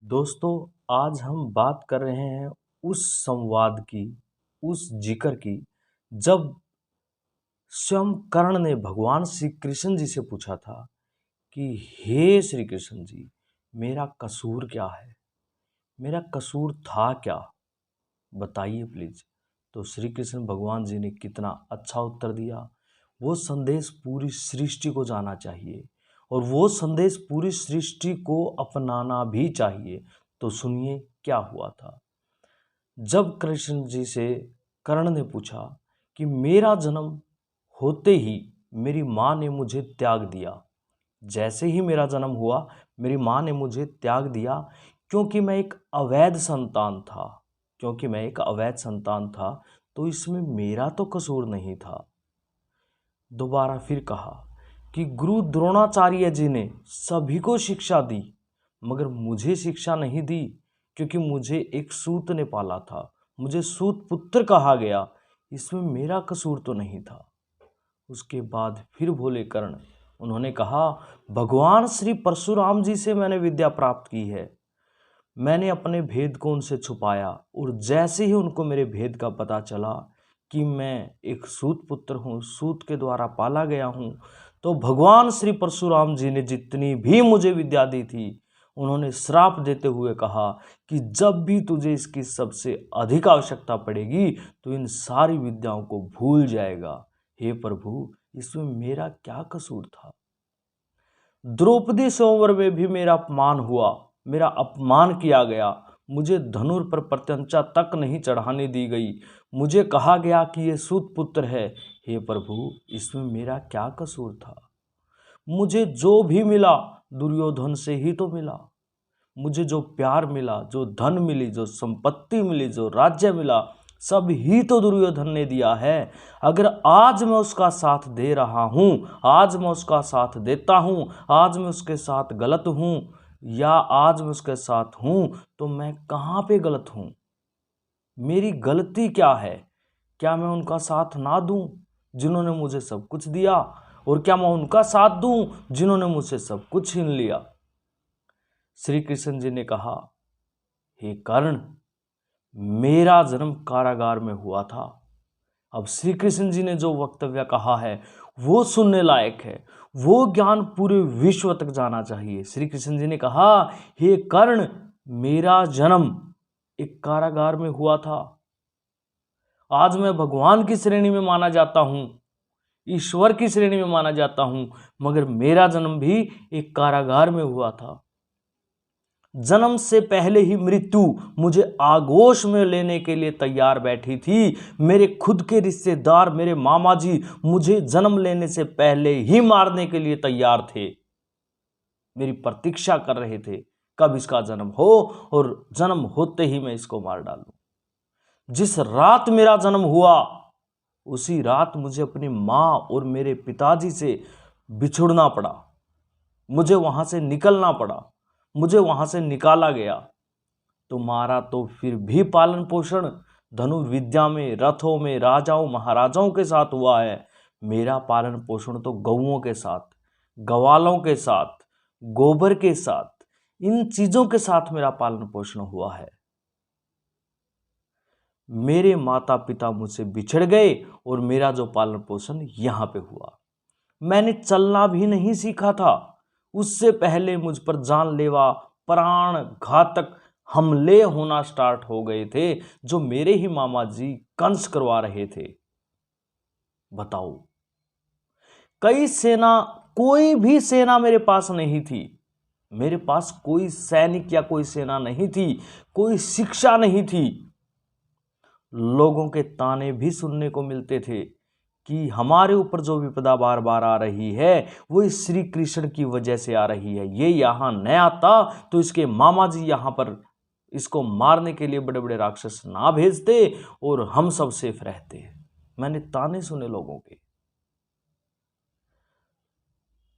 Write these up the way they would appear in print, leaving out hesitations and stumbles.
दोस्तों, आज हम बात कर रहे हैं उस संवाद की, उस जिक्र की, जब स्वयं कर्ण ने भगवान श्री कृष्ण जी से पूछा था कि हे श्री कृष्ण जी, मेरा कसूर क्या है? मेरा कसूर था क्या? बताइए प्लीज। तो श्री कृष्ण भगवान जी ने कितना अच्छा उत्तर दिया। वो संदेश पूरी सृष्टि को जाना चाहिए और वो संदेश पूरी सृष्टि को अपनाना भी चाहिए। तो सुनिए क्या हुआ था। जब कृष्ण जी से कर्ण ने पूछा कि मेरा जन्म होते ही मेरी माँ ने मुझे त्याग दिया, जैसे ही मेरा जन्म हुआ मेरी माँ ने मुझे त्याग दिया, क्योंकि मैं एक अवैध संतान था। तो इसमें मेरा तो कसूर नहीं था। दोबारा फिर कहा कि गुरु द्रोणाचार्य जी ने सभी को शिक्षा दी, मगर मुझे शिक्षा नहीं दी, क्योंकि मुझे एक सूत ने पाला था, मुझे सूत पुत्र कहा गया, इसमें मेरा कसूर तो नहीं था। उसके बाद फिर बोले कर्ण, उन्होंने कहा भगवान श्री परशुराम जी से मैंने विद्या प्राप्त की है। मैंने अपने भेद को उनसे छुपाया और जैसे ही उनको मेरे भेद का पता चला कि मैं एक सूत पुत्र हूँ, सूत के द्वारा पाला गया हूँ, तो भगवान श्री परशुराम जी ने जितनी भी मुझे विद्या दी थी, उन्होंने श्राप देते हुए कहा कि जब भी तुझे इसकी सबसे अधिक आवश्यकता पड़ेगी तो इन सारी विद्याओं को भूल जाएगा। हे प्रभु, इसमें मेरा क्या कसूर था? द्रौपदी स्वयंवर में भी मेरा अपमान हुआ, मेरा अपमान किया गया, मुझे धनुर पर प्रत्यंचा तक नहीं चढ़ाने दी गई, मुझे कहा गया कि ये सूत पुत्र है। हे प्रभु, इसमें मेरा क्या कसूर था? मुझे जो भी मिला दुर्योधन से ही तो मिला। मुझे जो प्यार मिला, जो धन मिली, जो संपत्ति मिली, जो राज्य मिला, सब ही तो दुर्योधन ने दिया है। अगर आज मैं उसका साथ दे रहा हूं, आज मैं उसका साथ देता हूं, आज मैं उसके साथ गलत हूं, या आज मैं उसके साथ हूं, तो मैं कहां पे गलत हूं? मेरी गलती क्या है? क्या मैं उनका साथ ना दूं जिन्होंने मुझे सब कुछ दिया, और क्या मैं उनका साथ दूं जिन्होंने मुझसे सब कुछ छीन लिया? श्री कृष्ण जी ने कहा, हे कर्ण, मेरा जन्म कारागार में हुआ था। अब श्री कृष्ण जी ने जो वक्तव्य कहा है वो सुनने लायक है, वो ज्ञान पूरे विश्व तक जाना चाहिए। श्री कृष्ण जी ने कहा, हे कर्ण, मेरा जन्म एक कारागार में हुआ था। आज मैं भगवान की श्रेणी में माना जाता हूं, ईश्वर की श्रेणी में माना जाता हूं, मगर मेरा जन्म भी एक कारागार में हुआ था। जन्म से पहले ही मृत्यु मुझे आगोश में लेने के लिए तैयार बैठी थी। मेरे खुद के रिश्तेदार, मेरे मामा जी, मुझे जन्म लेने से पहले ही मारने के लिए तैयार थे। मेरी प्रतीक्षा कर रहे थे कब इसका जन्म हो, और जन्म होते ही मैं इसको मार डालूं। जिस रात मेरा जन्म हुआ उसी रात मुझे अपनी माँ और मेरे पिताजी से बिछुड़ना पड़ा, मुझे वहां से निकलना पड़ा, मुझे वहां से निकाला गया। तुम्हारा तो फिर भी पालन पोषण धनुर्विद्या में, रथों में, राजाओं महाराजाओं के साथ हुआ है। मेरा पालन पोषण तो गौओं के साथ, गवालों के साथ, गोबर के साथ, इन चीजों के साथ मेरा पालन पोषण हुआ है। मेरे माता पिता मुझसे बिछड़ गए और मेरा जो पालन पोषण यहां पे हुआ। मैंने चलना भी नहीं सीखा था, उससे पहले मुझ पर जानलेवा, प्राण घातक हमले होना स्टार्ट हो गए थे, जो मेरे ही मामा जी कंस करवा रहे थे। बताओ, कोई भी सेना मेरे पास नहीं थी। मेरे पास कोई सैनिक या कोई सेना नहीं थी, कोई शिक्षा नहीं थी। लोगों के ताने भी सुनने को मिलते थे कि हमारे ऊपर जो विपदा बार बार आ रही है वो इस श्री कृष्ण की वजह से आ रही है। ये यहाँ नया था तो इसके मामा जी यहाँ पर इसको मारने के लिए बड़े बड़े राक्षस ना भेजते और हम सब सेफ रहते। मैंने ताने सुने लोगों के।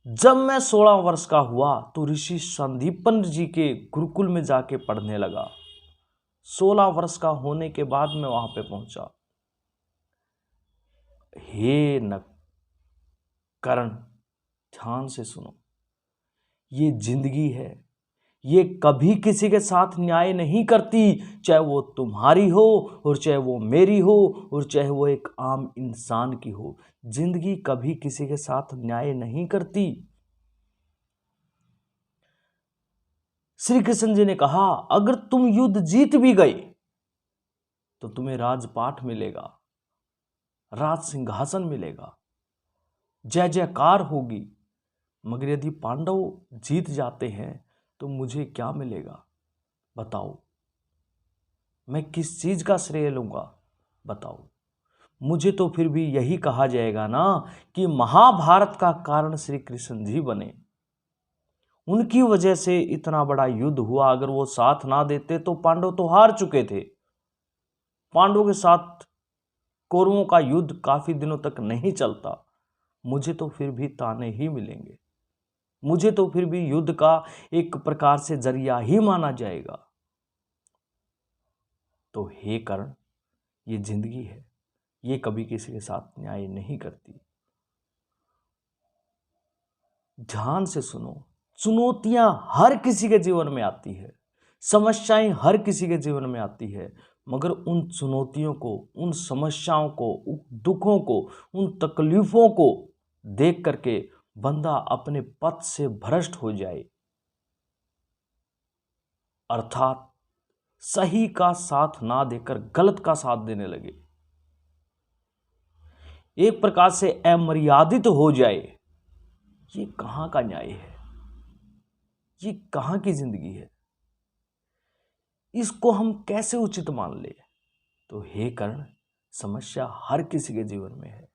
जब मैं 16 वर्ष का हुआ तो ऋषि संदीपन जी के गुरुकुल में जाके पढ़ने लगा। 16 वर्ष का होने के बाद मैं वहां पे पहुंचा। हे न करण, ध्यान से सुनो, ये जिंदगी है, ये कभी किसी के साथ न्याय नहीं करती, चाहे वो तुम्हारी हो और चाहे वो मेरी हो और चाहे वो एक आम इंसान की हो। जिंदगी कभी किसी के साथ न्याय नहीं करती। श्री कृष्ण जी ने कहा, अगर तुम युद्ध जीत भी गए तो तुम्हें राजपाट मिलेगा, राज सिंहासन मिलेगा, जय जयकार होगी। मगर यदि पांडव जीत जाते हैं तो मुझे क्या मिलेगा? बताओ, मैं किस चीज का श्रेय लूंगा? बताओ। मुझे तो फिर भी यही कहा जाएगा ना कि महाभारत का कारण श्री कृष्ण जी बने। उनकी वजह से इतना बड़ा युद्ध हुआ। अगर वो साथ ना देते तो पांडव तो हार चुके थे। पांडवों के साथ कौरवों का युद्ध काफी दिनों तक नहीं चलता। मुझे तो फिर भी ताने ही मिलेंगे। मुझे तो फिर भी युद्ध का एक प्रकार से जरिया ही माना जाएगा। तो हे कर्ण, ये जिंदगी है, ये कभी किसी के साथ न्याय नहीं करती। ध्यान से सुनो। चुनौतियां हर किसी के जीवन में आती है, समस्याएं हर किसी के जीवन में आती है, मगर उन चुनौतियों को, उन समस्याओं को, उन दुखों को, उन तकलीफों को देख करके बंदा अपने पथ से भ्रष्ट हो जाए, अर्थात सही का साथ ना देकर गलत का साथ देने लगे, एक प्रकार से अमर्यादित हो जाए, ये कहां का न्याय है? ये कहां की जिंदगी है? इसको हम कैसे उचित मान ले? तो हे कर्ण, समस्या हर किसी के जीवन में है।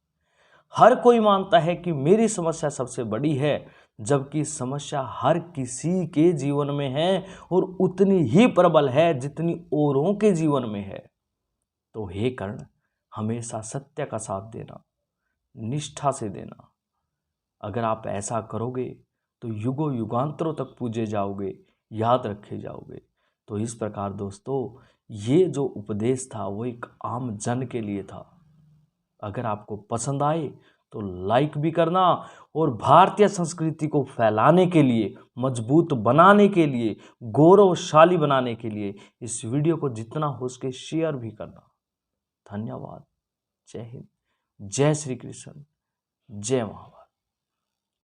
हर कोई मानता है कि मेरी समस्या सबसे बड़ी है, जबकि समस्या हर किसी के जीवन में है और उतनी ही प्रबल है जितनी औरों के जीवन में है। तो हे कर्ण, हमेशा सत्य का साथ देना, निष्ठा से देना। अगर आप ऐसा करोगे तो युगों युगांतरों तक पूजे जाओगे, याद रखे जाओगे। तो इस प्रकार दोस्तों, ये जो उपदेश था वो एक आम जन के लिए था। अगर आपको पसंद आए तो लाइक भी करना, और भारतीय संस्कृति को फैलाने के लिए, मजबूत बनाने के लिए, गौरवशाली बनाने के लिए इस वीडियो को जितना हो सके शेयर भी करना। धन्यवाद। जय हिंद, जय श्री कृष्ण, जय महाभारत।